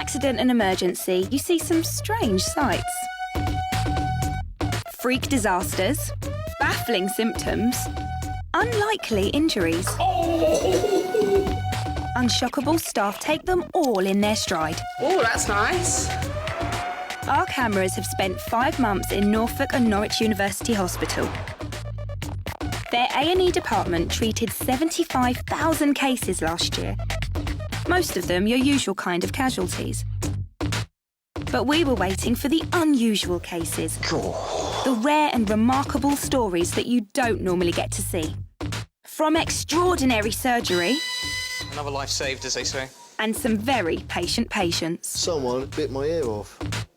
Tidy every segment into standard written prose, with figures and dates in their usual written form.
accident and emergency, you see some strange sights. Freak disasters, baffling symptoms, unlikely injuries. Unshockable staff take them all in their stride. Oh, that's nice. Our cameras have spent 5 months in Norfolk and Norwich University Hospital. Their A&E department treated 75,000 cases last year. Most of them your usual kind of casualties. But we were waiting for the unusual cases. The rare and remarkable stories that you don't normally get to see. From extraordinary surgery... Another life saved, as they say. And some very patient patients. Someone bit my ear off.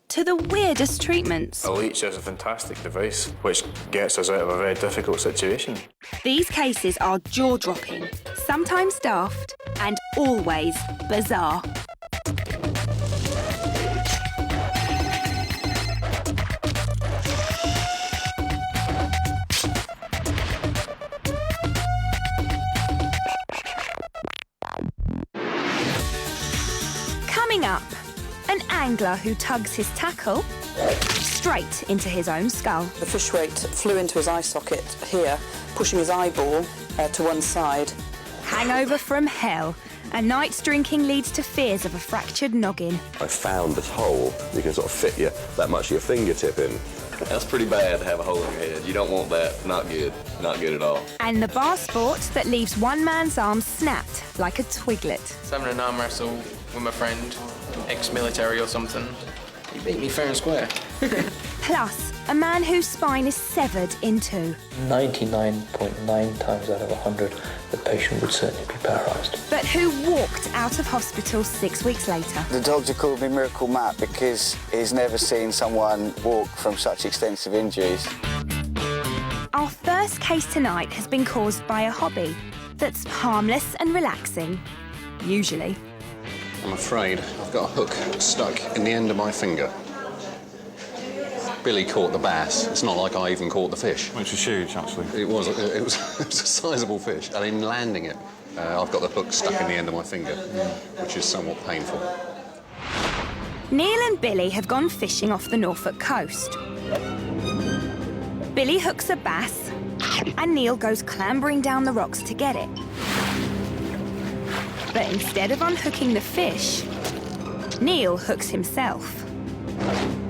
To the weirdest treatments. A leech is a fantastic device which gets us out of a very difficult situation. These cases are jaw-dropping, sometimes daft, and always bizarre. Coming up, an angler who tugs his tackle straight into his own skull. The fish weight flew into his eye socket here, pushing his eyeball to one side. Hangover from hell. A night's drinking leads to fears of a fractured noggin. I found this hole you can sort of fit that much of your fingertip in. That's pretty bad to have a hole in your head. You don't want that. Not good. Not good at all. And the bar sport that leaves one man's arm snapped like a twiglet. I was having an arm wrestle with my friend, ex-military or something. He beat me fair and square. Plus, a man whose spine is severed in two. 99.9 times out of 100, the patient would certainly be paralysed. But who walked out of hospital 6 weeks later. The doctor called me Miracle Matt because he's never seen someone walk from such extensive injuries. Our first case tonight has been caused by a hobby that's harmless and relaxing, usually. I'm afraid I've got a hook stuck in the end of my finger. Billy caught the bass. It's not like I even caught the fish. Which was huge, actually. It was a sizable fish. And in landing it, I've got the hook stuck in the end of my finger, which is somewhat painful. Neil and Billy have gone fishing off the Norfolk coast. Billy hooks a bass, and Neil goes clambering down the rocks to get it. But instead of unhooking the fish, Neil hooks himself.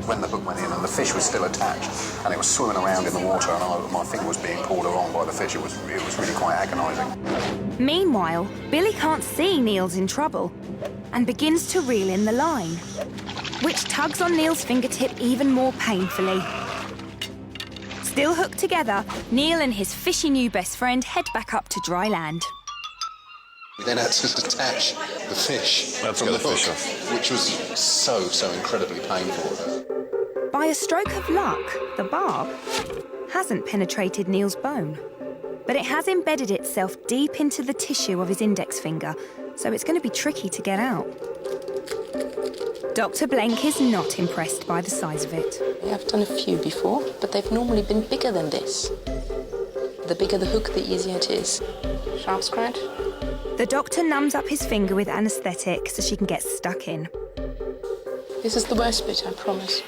When the hook went in and the fish was still attached and it was swimming around in the water and my finger was being pulled along by the fish, it was really quite agonising. Meanwhile, Billy can't see Neil's in trouble and begins to reel in the line, which tugs on Neil's fingertip even more painfully. Still hooked together, Neil and his fishy new best friend head back up to dry land. We then had to detach the fish from the hook, which was so incredibly painful. By a stroke of luck, the barb hasn't penetrated Neil's bone, but it has embedded itself deep into the tissue of his index finger, so it's going to be tricky to get out. Dr. Blank is not impressed by the size of it. I've done a few before, but they've normally been bigger than this. The bigger the hook, the easier it is. Sharp scratch. The doctor numbs up his finger with anaesthetic so she can get stuck in. This is the worst bit, I promise.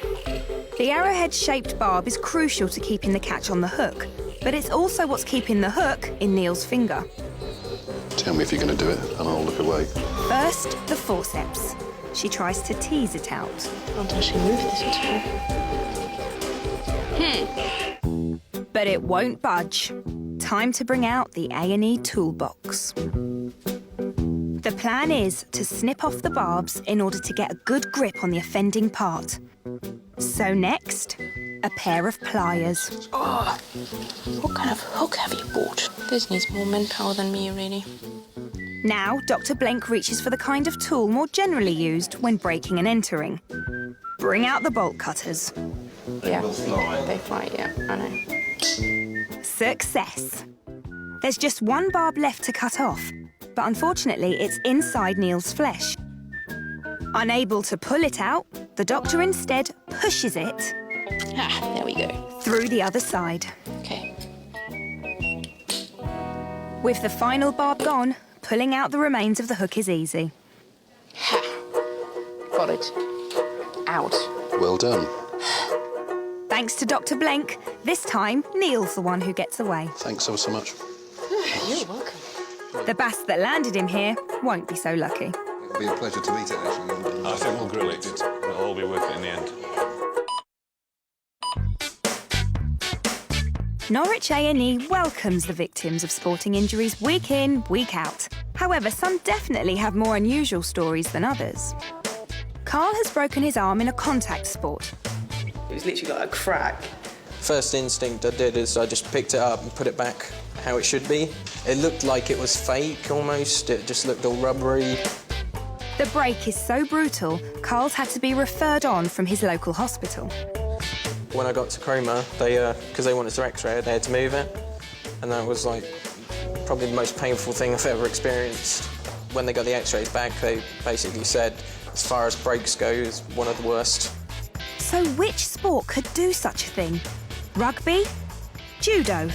The arrowhead-shaped barb is crucial to keeping the catch on the hook, but it's also what's keeping the hook in Neil's finger. Tell me if you're going to do it, and I'll look away. First, the forceps. She tries to tease it out. Can't actually move this at all. But it won't budge. Time to bring out the A&E toolbox. The plan is to snip off the barbs in order to get a good grip on the offending part. So next, a pair of pliers. Oh, what kind of hook have you bought? This needs more manpower than me, really. Now, Dr. Blank reaches for the kind of tool more generally used when breaking and entering. Bring out the bolt cutters. Yeah, they fly, yeah, I know. Success. There's just one barb left to cut off, but unfortunately it's inside Neil's flesh. Unable to pull it out, the doctor instead pushes it there we go. through the other side. Okay. With the final barb gone, pulling out the remains of the hook is easy. for it. Out. Well done. Thanks to Dr. Blenk, this time Neil's the one who gets away. Thanks ever so much. You're welcome. The bass that landed him here won't be so lucky. It'll be a pleasure to meet it, actually. I think we'll grill it. It'll all be worth it in the end. Norwich A&E welcomes the victims of sporting injuries week in, week out. However, some definitely have more unusual stories than others. Carl has broken his arm in a contact sport. It was literally like a crack. First instinct I did is I just picked it up and put it back how it should be. It looked like it was fake almost. It just looked all rubbery. The break is so brutal, Carl's had to be referred on from his local hospital. When I got to Cromer, because they wanted to x-ray it, they had to move it. And that was like probably the most painful thing I've ever experienced. When they got the x-rays back, they basically said, as far as breaks go, it's one of the worst. So which sport could do such a thing? Rugby? Judo?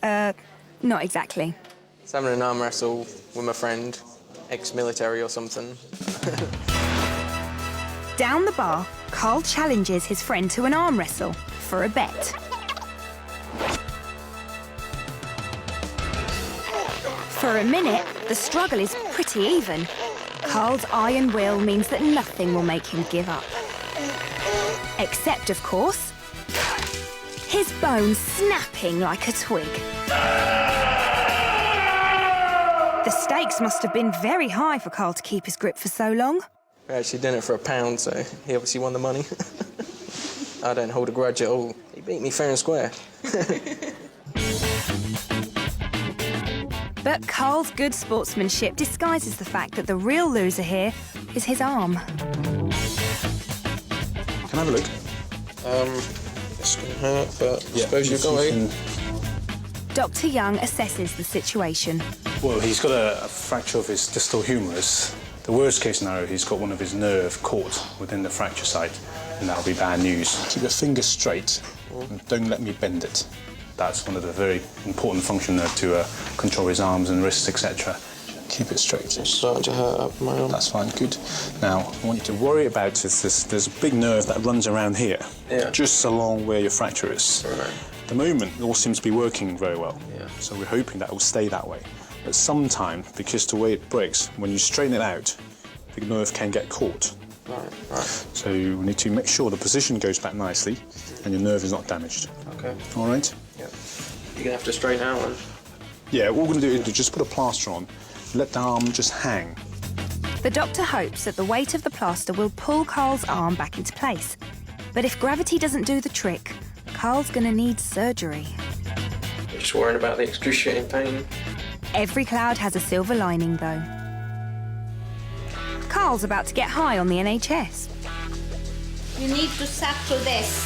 Not exactly. I was having an arm wrestle with my friend, ex-military or something. Down the bar, Carl challenges his friend to an arm wrestle for a bet. For a minute, the struggle is pretty even. Carl's iron will means that nothing will make him give up. Except, of course, his bones snapping like a twig. The stakes must have been very high for Carl to keep his grip for so long. We actually did it for £1, so he obviously won the money. I don't hold a grudge at all. He beat me fair and square. But Carl's good sportsmanship disguises the fact that the real loser here is his arm. Can I have a look? It's going to hurt, but I suppose you've got to. Dr. Young assesses the situation. Well, he's got a fracture of his distal humerus. The worst case scenario, he's got one of his nerve caught within the fracture site, and that'll be bad news. Keep your finger straight and don't let me bend it. That's one of the very important functions to control his arms and wrists, etc. Keep it straight. It's starting to hurt up my arm. That's fine, good. Now, I want you to worry about there's a big nerve that runs around here, just along where your fracture is. Right. At the moment, it all seems to be working very well, so we're hoping that it will stay that way. But sometime, because the way it breaks, when you straighten it out, the nerve can get caught. Right. So we need to make sure the position goes back nicely and your nerve is not damaged. Okay. All right? Yeah. You're going to have to straighten out one. Yeah, what we're going to do is just put a plaster on, let the arm just hang. The doctor hopes that the weight of the plaster will pull Carl's arm back into place. But if gravity doesn't do the trick, Carl's going to need surgery. I'm just worried about the excruciating pain. Every cloud has a silver lining, though. Carl's about to get high on the NHS. You need to suck through this.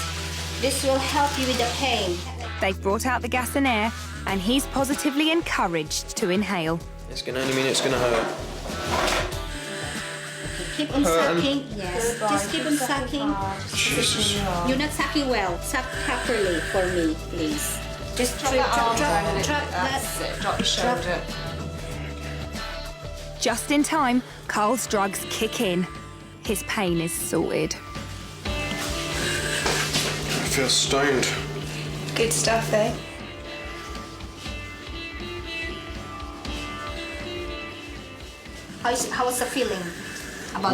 This will help you with the pain. They've brought out the gas and air, and he's positively encouraged to inhale. It's going to only mean it's going to hurt. Keep on sucking. Yes. Just keep on sucking. Jesus. You're not sucking well. Suck properly for me, please. Just drop your shoulder. Just in time, Carl's drugs kick in. His pain is sorted. I feel stoned. Good stuff, eh? How was the feeling?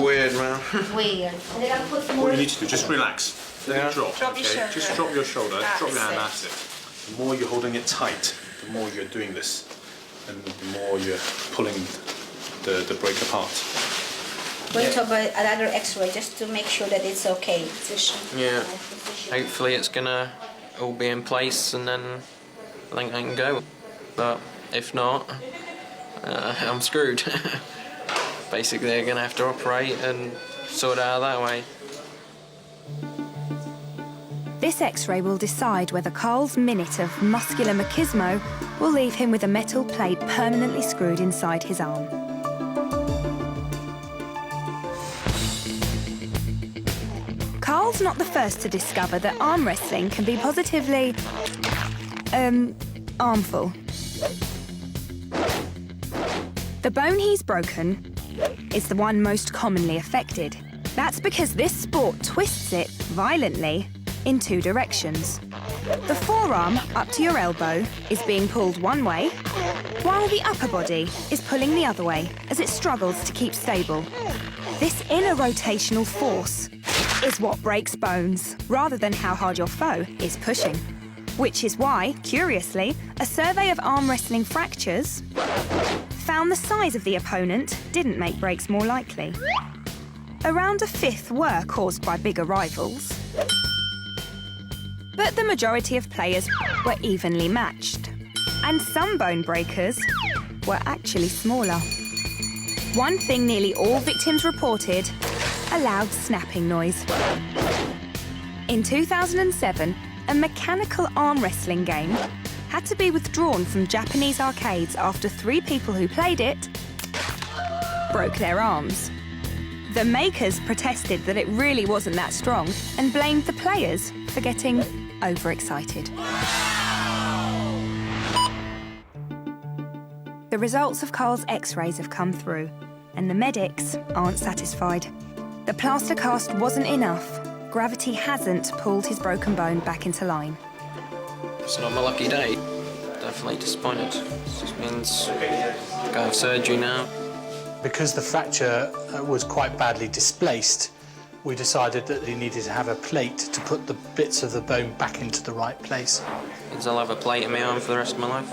Weird, man. Weird. And then I'll put more. What you need to do, just relax. Let it drop, Drop your shoulder. Just drop your shoulder, drop your hand, That's that's it. The more you're holding it tight, the more you're doing this, and the more you're pulling the break apart. We'll talk about another X-ray just to make sure that it's okay. Yeah. Hopefully it's going to all be in place and then I think I can go. But if not, I'm screwed. Basically, they're going to have to operate and sort it out that way. This X-ray will decide whether Carl's minute of muscular machismo will leave him with a metal plate permanently screwed inside his arm. Carl's not the first to discover that arm wrestling can be positively, harmful. The bone he's broken is the one most commonly affected. That's because this sport twists it violently in two directions. The forearm up to your elbow is being pulled one way, while the upper body is pulling the other way as it struggles to keep stable. This inner rotational force is what breaks bones, rather than how hard your foe is pushing. Which is why, curiously, a survey of arm wrestling fractures found the size of the opponent didn't make breaks more likely. Around a fifth were caused by bigger rivals. But the majority of players were evenly matched. And some bone breakers were actually smaller. One thing nearly all victims reported: a loud snapping noise. In 2007, a mechanical arm wrestling game had to be withdrawn from Japanese arcades after 3 people who played it broke their arms. The makers protested that it really wasn't that strong and blamed the players for getting overexcited. The results of Carl's X-rays have come through, and the medics aren't satisfied. The plaster cast wasn't enough. Gravity hasn't pulled his broken bone back into line. It's not my lucky day. Definitely disappointed. It just means I go have surgery now. Because the fracture was quite badly displaced, we decided that he needed to have a plate to put the bits of the bone back into the right place. Means I'll have a plate in my arm for the rest of my life.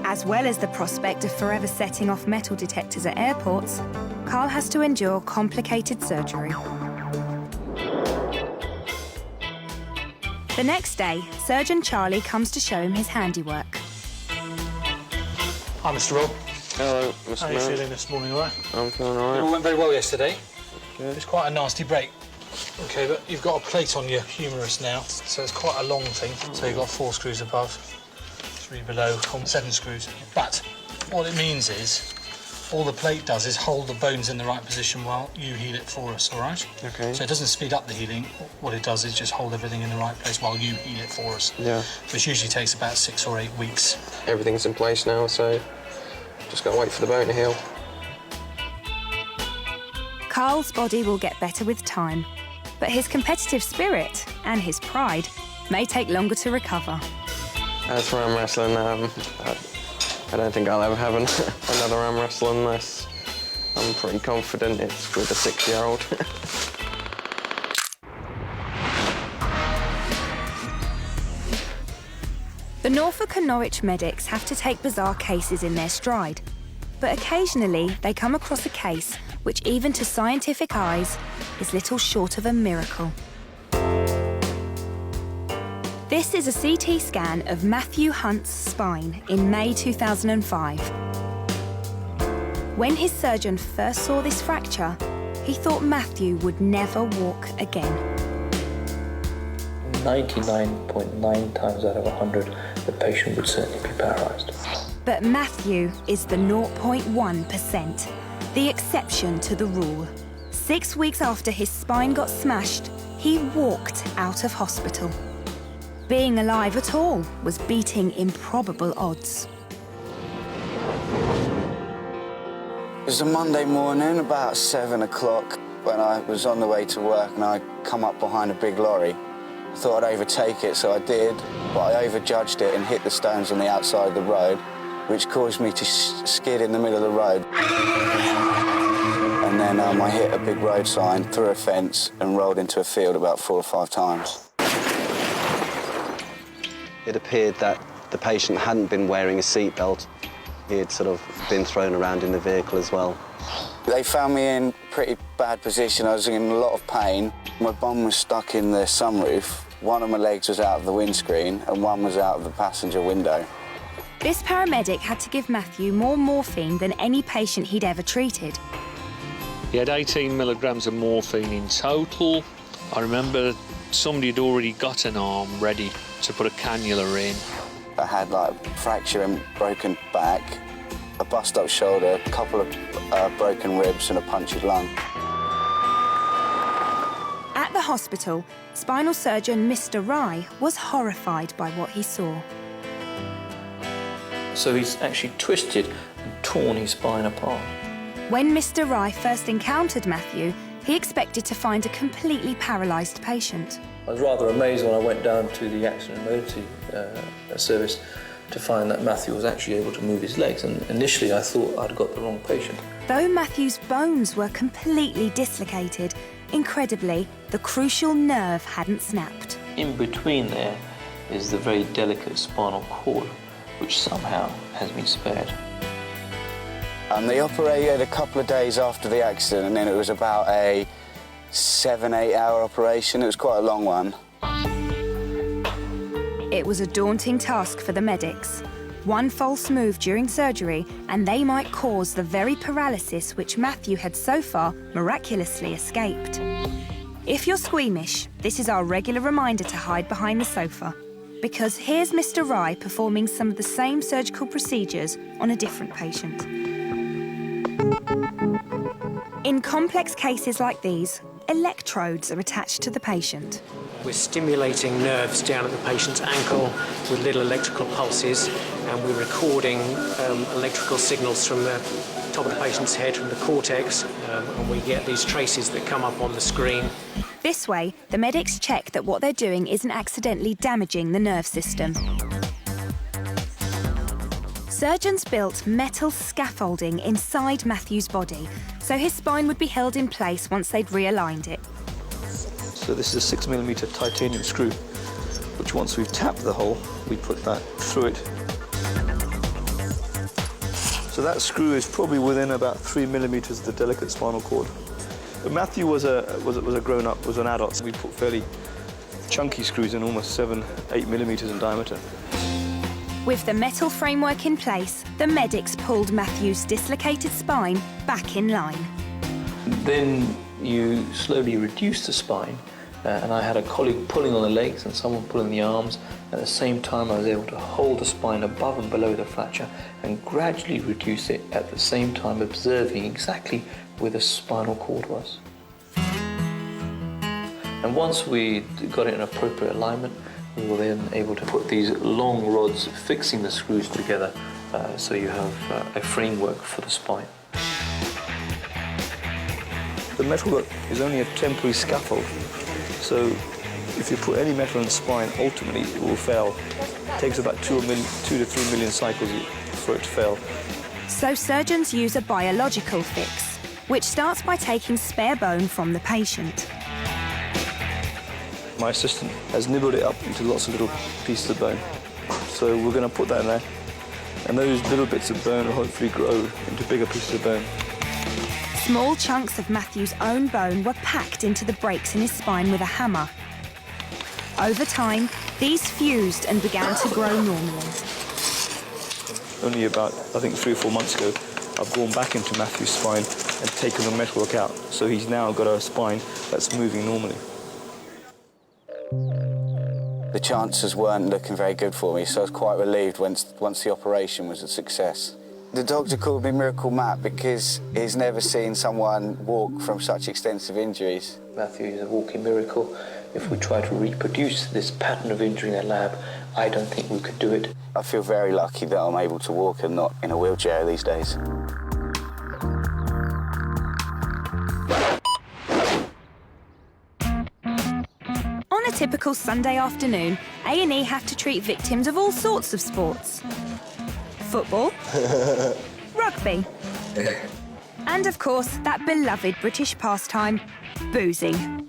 As well as the prospect of forever setting off metal detectors at airports, Carl has to endure complicated surgery. The next day, surgeon Charlie comes to show him his handiwork. Hi, Mr. Rob. Hello, Mr. How are you feeling this morning, all right? I'm feeling all right. It all went very well yesterday. Good. It's quite a nasty break. OK, but you've got a plate on your humerus now, so it's quite a long thing. So you've got 4 screws above, 3 below, 7 screws. But what it means is, all the plate does is hold the bones in the right position while you heal it for us, all right? OK. So it doesn't speed up the healing. What it does is just hold everything in the right place while you heal it for us. Yeah. Which usually takes about 6 or 8 weeks. Everything's in place now, so just gotta wait for the bone to heal. Carl's body will get better with time, but his competitive spirit and his pride may take longer to recover. As for arm wrestling, I don't think I'll ever have another arm wrestle unless I'm pretty confident it's with a 6-year-old. The Norfolk and Norwich medics have to take bizarre cases in their stride, but occasionally they come across a case which, even to scientific eyes, is little short of a miracle. This is a CT scan of Matthew Hunt's spine in May 2005. When his surgeon first saw this fracture, he thought Matthew would never walk again. 99.9 times out of 100, the patient would certainly be paralysed. But Matthew is the 0.1%, the exception to the rule. 6 weeks after his spine got smashed, he walked out of hospital. Being alive at all was beating improbable odds. It was a Monday morning, about 7 o'clock, when I was on the way to work and I come up behind a big lorry. I thought I'd overtake it, so I did, but I overjudged it and hit the stones on the outside of the road, which caused me to skid in the middle of the road. And then I hit a big road sign, through a fence, and rolled into a field about 4 or 5 times. It appeared that the patient hadn't been wearing a seatbelt. He had sort of been thrown around in the vehicle as well. They found me in pretty bad position. I was in a lot of pain. My bum was stuck in the sunroof. One of my legs was out of the windscreen and one was out of the passenger window. This paramedic had to give Matthew more morphine than any patient he'd ever treated. He had 18 milligrams of morphine in total. I remember somebody had already got an arm ready to put a cannula in. I had like a fracture and broken back, a bust-up shoulder, a couple of broken ribs and a punctured lung. At the hospital, spinal surgeon Mr. Rye was horrified by what he saw. So he's actually twisted and torn his spine apart. When Mr. Rye first encountered Matthew, he expected to find a completely paralysed patient. I was rather amazed when I went down to the accident emergency service to find that Matthew was actually able to move his legs, and initially I thought I'd got the wrong patient. Though Matthew's bones were completely dislocated, incredibly, the crucial nerve hadn't snapped. In between there is the very delicate spinal cord, which somehow has been spared. They operated a couple of days after the accident, and then it was about a 7-8 hour operation. It was quite a long one. It was a daunting task for the medics. One false move during surgery and they might cause the very paralysis which Matthew had so far miraculously escaped. If you're squeamish, this is our regular reminder to hide behind the sofa, because here's Mr. Rye performing some of the same surgical procedures on a different patient. In complex cases like these, electrodes are attached to the patient. We're stimulating nerves down at the patient's ankle with little electrical pulses, and we're recording electrical signals from the top of the patient's head, from the cortex, and we get these traces that come up on the screen. This way, the medics check that what they're doing isn't accidentally damaging the nerve system. Surgeons built metal scaffolding inside Matthew's body, so his spine would be held in place once they'd realigned it. So this is a 6mm titanium screw, which once we've tapped the hole, we put that through it. So that screw is probably within about 3mm of the delicate spinal cord. But Matthew was a grown-up, was an adult, so we put fairly chunky screws in, almost 7-8mm in diameter. With the metal framework in place, the medics pulled Matthew's dislocated spine back in line. Then you slowly reduce the spine, and I had a colleague pulling on the legs and someone pulling the arms. At the same time, I was able to hold the spine above and below the fracture and gradually reduce it, at the same time observing exactly where the spinal cord was. And once we got it in appropriate alignment, we were then able to put these long rods fixing the screws together, so you have a framework for the spine. The metal is only a temporary scaffold, so if you put any metal in the spine, ultimately it will fail. It takes about 2 to 3 million cycles for it to fail. So surgeons use a biological fix, which starts by taking spare bone from the patient. My assistant has nibbled it up into lots of little pieces of bone. So we're going to put that in there, and those little bits of bone will hopefully grow into bigger pieces of bone. Small chunks of Matthew's own bone were packed into the breaks in his spine with a hammer. Over time, these fused and began to grow normally. Only about, I think, 3 or 4 months ago, I've gone back into Matthew's spine and taken the metalwork out. So he's now got a spine that's moving normally. The chances weren't looking very good for me, so I was quite relieved once the operation was a success. The doctor called me Miracle Matt because he's never seen someone walk from such extensive injuries. Matthew is a walking miracle. If we try to reproduce this pattern of injury in a lab, I don't think we could do it. I feel very lucky that I'm able to walk and not in a wheelchair these days. On a typical Sunday afternoon, A&E have to treat victims of all sorts of sports. Football, rugby, and of course, that beloved British pastime, boozing.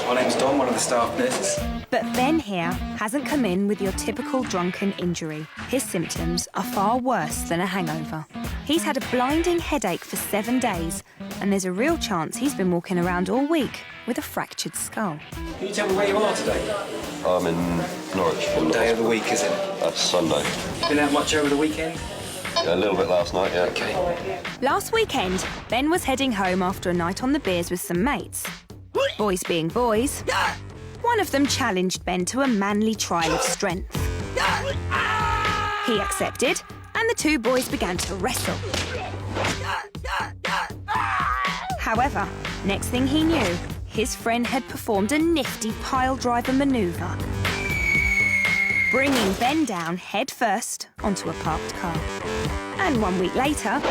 My name's Don, one of the staff nurses. But Ben here hasn't come in with your typical drunken injury. His symptoms are far worse than a hangover. He's had a blinding headache for 7 days, and there's a real chance he's been walking around all week with a fractured skull. Can you tell me where you are today? I'm in Norwich. What day of the week is it? That's Sunday. Been out much over the weekend? Yeah, a little bit last night, yeah. Okay. Last weekend, Ben was heading home after a night on the beers with some mates. Boys being boys, one of them challenged Ben to a manly trial of strength. He accepted, and the two boys began to wrestle. However, next thing he knew, his friend had performed a nifty pile driver manoeuvre. bringing Ben down head first onto a parked car. And 1 week later,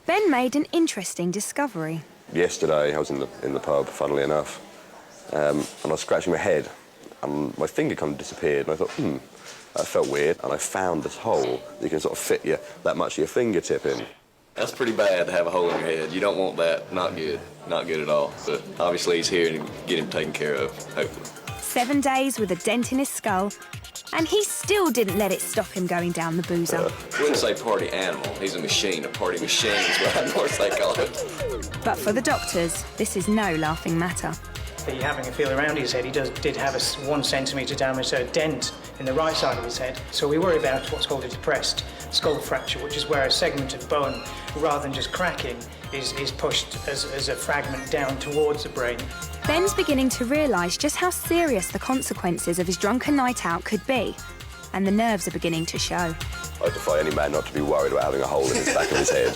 Ben made an interesting discovery. Yesterday, I was in the pub, funnily enough, and I was scratching my head, and my finger kind of disappeared, and I thought, that felt weird, and I found this hole that you can sort of fit that much of your fingertip in. That's pretty bad to have a hole in your head. You don't want that. Not good. Not good at all. But obviously he's here and get him taken care of, hopefully. 7 days with a dent in his skull, and he still didn't let it stop him going down the boozer. I wouldn't say party animal. He's a machine. A party machine is what they call it. But for the doctors, this is no laughing matter. Having a feel around his head, he did have a 1 centimetre diameter, so a dent in the right side of his head. So we worry about what's called a depressed skull fracture, which is where a segment of bone, rather than just cracking, is pushed as a fragment down towards the brain. Ben's beginning to realise just how serious the consequences of his drunken night out could be, and the nerves are beginning to show. I defy any man not to be worried about having a hole in the back of his head.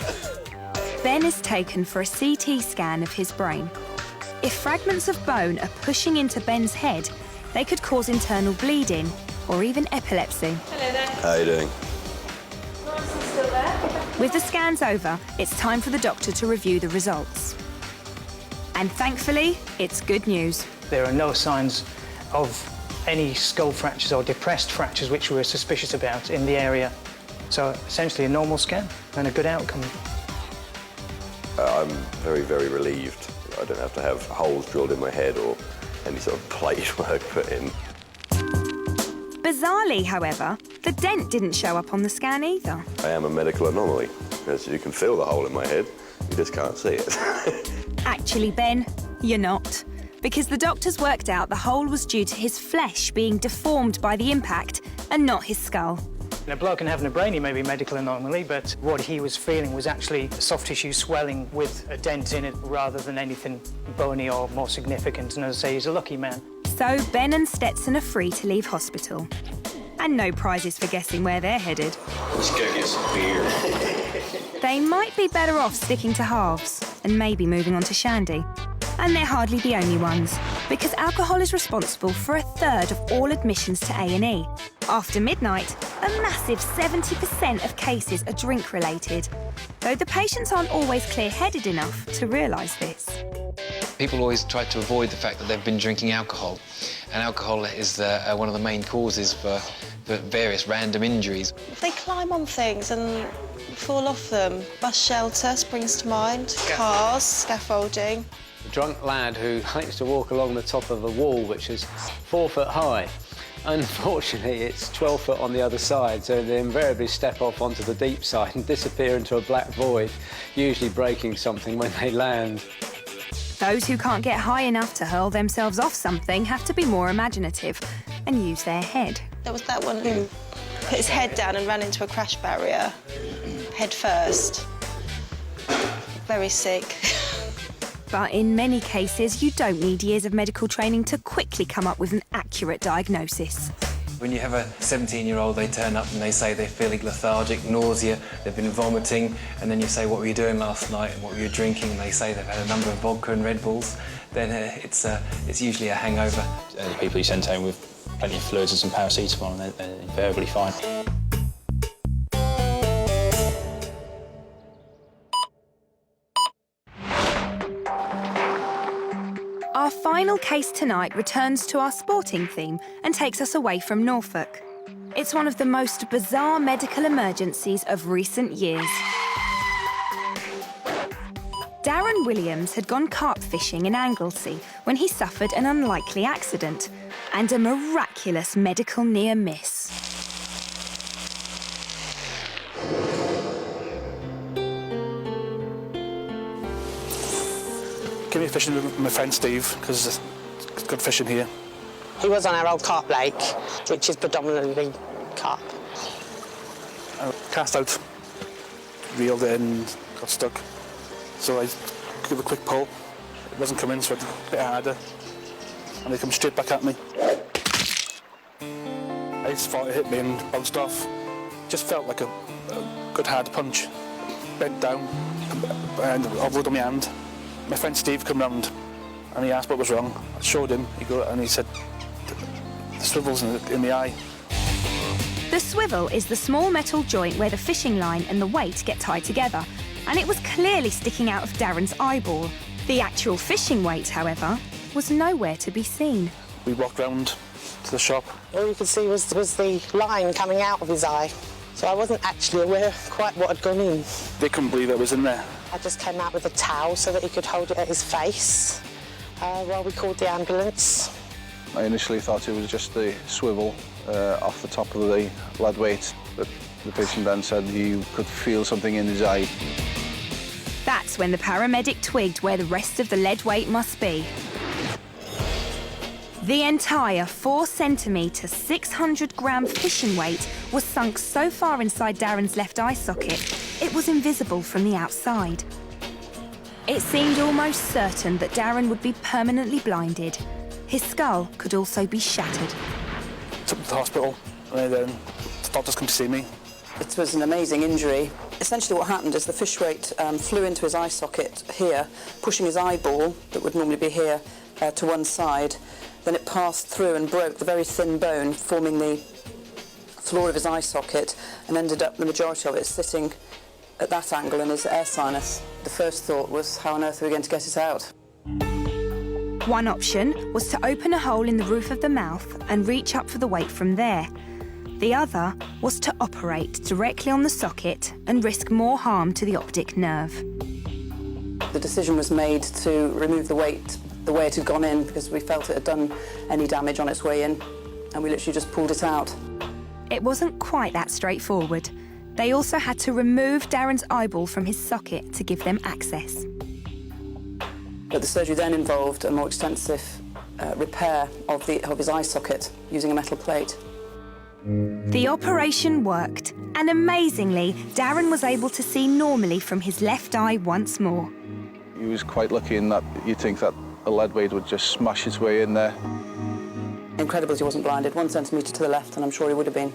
Ben is taken for a CT scan of his brain. If fragments of bone are pushing into Ben's head, they could cause internal bleeding or even epilepsy. Hello there. How are you doing? Still there? With the scans over, it's time for the doctor to review the results. And thankfully, it's good news. There are no signs of any skull fractures or depressed fractures which we were suspicious about in the area. So essentially a normal scan and a good outcome. I'm very, very relieved. I don't have to have holes drilled in my head or any sort of plate work put in. Bizarrely, however, the dent didn't show up on the scan either. I am a medical anomaly, because you can feel the hole in my head, you just can't see it. Actually, Ben, you're not. Because the doctors worked out the hole was due to his flesh being deformed by the impact and not his skull. A bloke can have a brain, he may be a medical anomaly, but what he was feeling was actually soft tissue swelling with a dent in it rather than anything bony or more significant. And as I say, he's a lucky man. So Ben and Stetson are free to leave hospital. And no prizes for guessing where they're headed. Let's go get some beer. They might be better off sticking to halves and maybe moving on to shandy. And they're hardly the only ones, because alcohol is responsible for 1/3 of all admissions to A&E. After midnight, a massive 70% of cases are drink-related, though the patients aren't always clear-headed enough to realise this. People always try to avoid the fact that they've been drinking alcohol, and alcohol is one of the main causes for various random injuries. They climb on things and fall off them. Bus shelter springs to mind, cars, scaffolding. A drunk lad who likes to walk along the top of a wall which is 4 foot high. Unfortunately, it's 12 foot on the other side, so they invariably step off onto the deep side and disappear into a black void, usually breaking something when they land. Those who can't get high enough to hurl themselves off something have to be more imaginative and use their head. There was that one who put his head down and ran into a crash barrier, head first. Very sick. But in many cases, you don't need years of medical training to quickly come up with an accurate diagnosis. When you have a 17-year-old, they turn up and they say they're feeling lethargic, nausea, they've been vomiting, and then you say, what were you doing last night and what were you drinking? And they say they've had a number of vodka and Red Bulls, then it's usually a hangover. The people you send home with plenty of fluids and some paracetamol, and they're invariably fine. Our final case tonight returns to our sporting theme and takes us away from Norfolk. It's one of the most bizarre medical emergencies of recent years. Darren Williams had gone carp fishing in Anglesey when he suffered an unlikely accident and a miraculous medical near miss. Give me fishing with my friend Steve, because it's good fishing here. He was on our old carp lake, which is predominantly carp. I cast out, reeled it in, got stuck. So I gave a quick pull. It wasn't coming, so I had to hit it harder. And they come straight back at me. I just thought it hit me and bounced off. Just felt like a good hard punch. Bent down and overloaded on my hand. My friend Steve came round and he asked what was wrong. I showed him, and he said, the swivel's in the eye. The swivel is the small metal joint where the fishing line and the weight get tied together, and it was clearly sticking out of Darren's eyeball. The actual fishing weight, however, was nowhere to be seen. We walked round to the shop. All you could see was the line coming out of his eye. So I wasn't actually aware quite what had gone in. They couldn't believe it was in there. I just came out with a towel so that he could hold it at his face while we called the ambulance. I initially thought it was just the swivel off the top of the lead weight, but the patient then said he could feel something in his eye. That's when the paramedic twigged where the rest of the lead weight must be. The entire 4 centimetre, 600-gram fishing weight was sunk so far inside Darren's left eye socket, it was invisible from the outside. It seemed almost certain that Darren would be permanently blinded. His skull could also be shattered. Took him to the hospital, and then the doctors come to see me. It was an amazing injury. Essentially what happened is the fish weight flew into his eye socket here, pushing his eyeball, that would normally be here, to one side. Then it passed through and broke the very thin bone, forming the floor of his eye socket, and ended up, the majority of it, sitting at that angle in his air sinus. The first thought was, how on earth are we going to get it out? One option was to open a hole in the roof of the mouth and reach up for the weight from there. The other was to operate directly on the socket and risk more harm to the optic nerve. The decision was made to remove the weight the way it had gone in because we felt it had done any damage on its way in, and we literally just pulled it out. It wasn't quite that straightforward. They also had to remove Darren's eyeball from his socket to give them access. But the surgery then involved a more extensive repair of his eye socket using a metal plate. The operation worked, and amazingly, Darren was able to see normally from his left eye once more. He was quite lucky in that you'd think that a lead weight would just smash its way in there. Incredible he wasn't blinded, 1 centimetre to the left, and I'm sure he would have been.